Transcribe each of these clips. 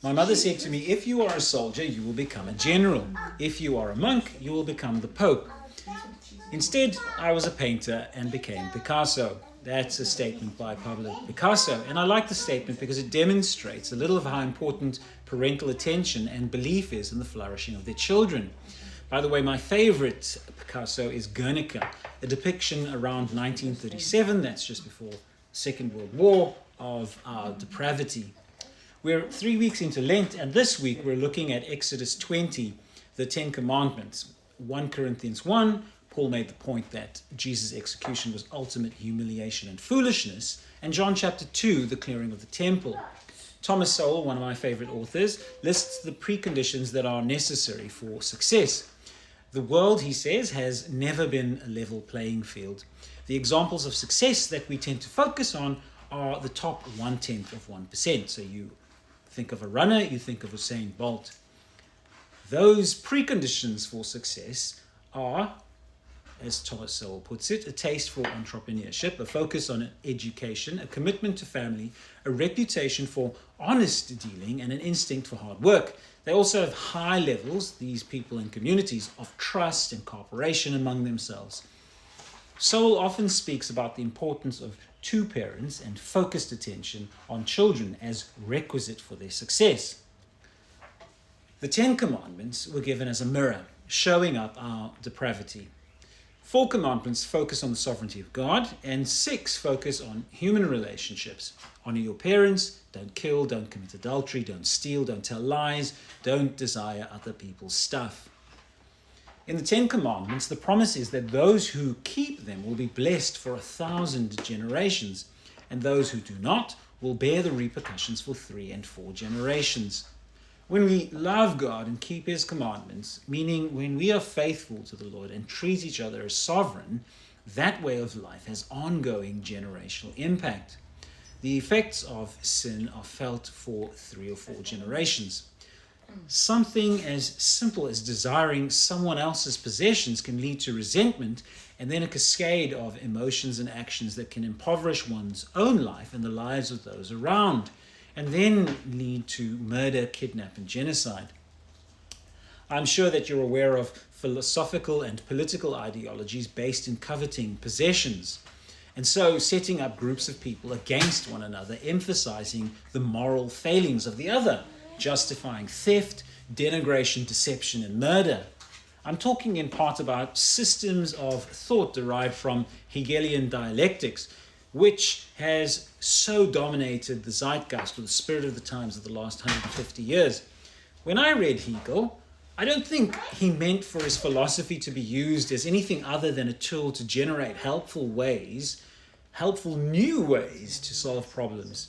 My mother said to me, if you are a soldier, you will become a general. If you are a monk, you will become the Pope. Instead, I was a painter and became Picasso. That's a statement by Pablo Picasso. And I like the statement because it demonstrates a little of how important parental attention and belief is in the flourishing of their children. By the way, my favorite Picasso is Guernica, a depiction around 1937, that's just before the Second World War, of our depravity. We're 3 weeks into Lent, and this week we're looking at Exodus 20, the Ten Commandments. 1 Corinthians 1, Paul made the point that Jesus' execution was ultimate humiliation and foolishness, and John chapter 2, the clearing of the temple. Thomas Sowell, one of my favorite authors, lists the preconditions that are necessary for success. The world, he says, has never been a level playing field. The examples of success that we tend to focus on are the top 1/10 of 1%. So you think of a runner, you think of Usain Bolt. Those preconditions for success are, as Thomas Sowell puts it, a taste for entrepreneurship, a focus on education, a commitment to family, a reputation for honest dealing, and an instinct for hard work. They also have high levels, these people and communities, of trust and cooperation among themselves. Sowell often speaks about the importance of two parents and focused attention on children as requisite for their success. The Ten Commandments were given as a mirror, showing up our depravity. 4 commandments focus on the sovereignty of God, and 6 focus on human relationships. Honor your parents, don't kill, don't commit adultery, don't steal, don't tell lies, don't desire other people's stuff. In the Ten Commandments, the promise is that those who keep them will be blessed for 1,000 generations, and those who do not will bear the repercussions for 3 and 4 generations. When we love God and keep His commandments, meaning when we are faithful to the Lord and treat each other as sovereign, that way of life has ongoing generational impact. The effects of sin are felt for 3 or 4 generations. Something as simple as desiring someone else's possessions can lead to resentment, and then a cascade of emotions and actions that can impoverish one's own life and the lives of those around, and then lead to murder, kidnap, and genocide. I'm sure that you're aware of philosophical and political ideologies based in coveting possessions, and so setting up groups of people against one another, emphasizing the moral failings of the other, justifying theft, denigration, deception, and murder. I'm talking in part about systems of thought derived from Hegelian dialectics, which has so dominated the zeitgeist or the spirit of the times of the last 150 years. When I read Hegel, I don't think he meant for his philosophy to be used as anything other than a tool to generate helpful new ways to solve problems.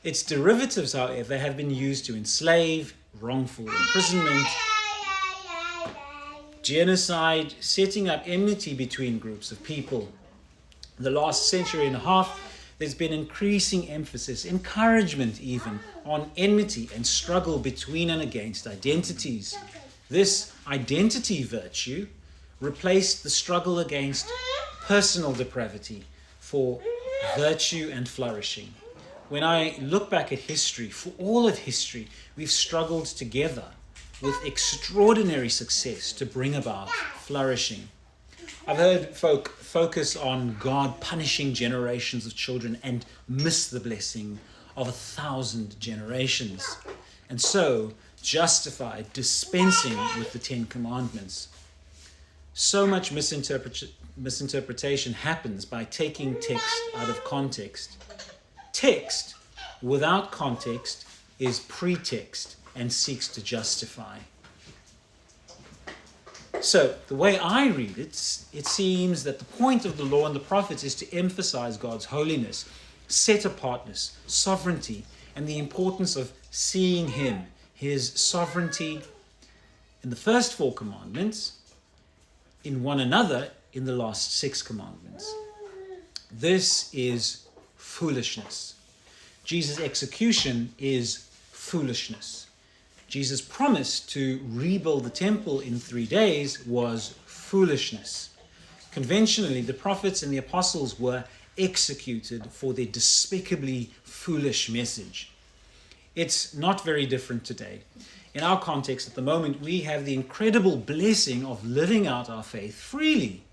Its derivatives, however, have been used to enslave, wrongful imprisonment, genocide, setting up enmity between groups of people. In the last century and a half, there's been increasing emphasis, encouragement even, on enmity and struggle between and against identities. This identity virtue replaced the struggle against personal depravity for virtue and flourishing. When I look back at history, for all of history, we've struggled together with extraordinary success to bring about flourishing. I've heard folk focus on God punishing generations of children and miss the blessing of 1,000 generations, and so justify dispensing with the 10 Commandments. So much misinterpretation happens by taking text out of context. Text without context is pretext and seeks to justify. So, the way I read it seems that the point of the law and the prophets is to emphasize God's holiness, set-apartness, sovereignty, and the importance of seeing Him, His sovereignty in the first 4 commandments, in one another in the last 6 commandments. This is foolishness. Jesus' execution is foolishness. Jesus' promise to rebuild the temple in 3 days was foolishness. Conventionally, the prophets and the apostles were executed for their despicably foolish message. It's not very different today. In our context at the moment, we have the incredible blessing of living out our faith freely.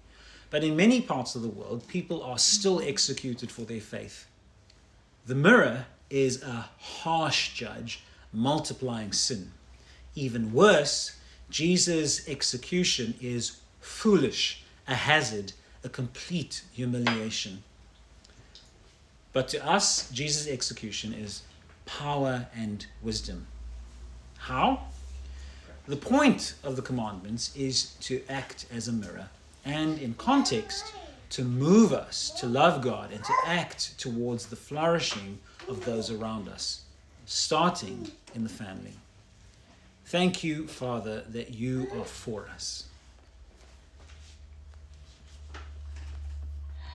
But in many parts of the world, people are still executed for their faith. The mirror is a harsh judge, multiplying sin. Even worse, Jesus' execution is foolish, a hazard, a complete humiliation. But to us, Jesus' execution is power and wisdom. How? The point of the commandments is to act as a mirror, and in context, to move us to love God and to act towards the flourishing of those around us, starting in the family. Thank you, Father, that you are for us.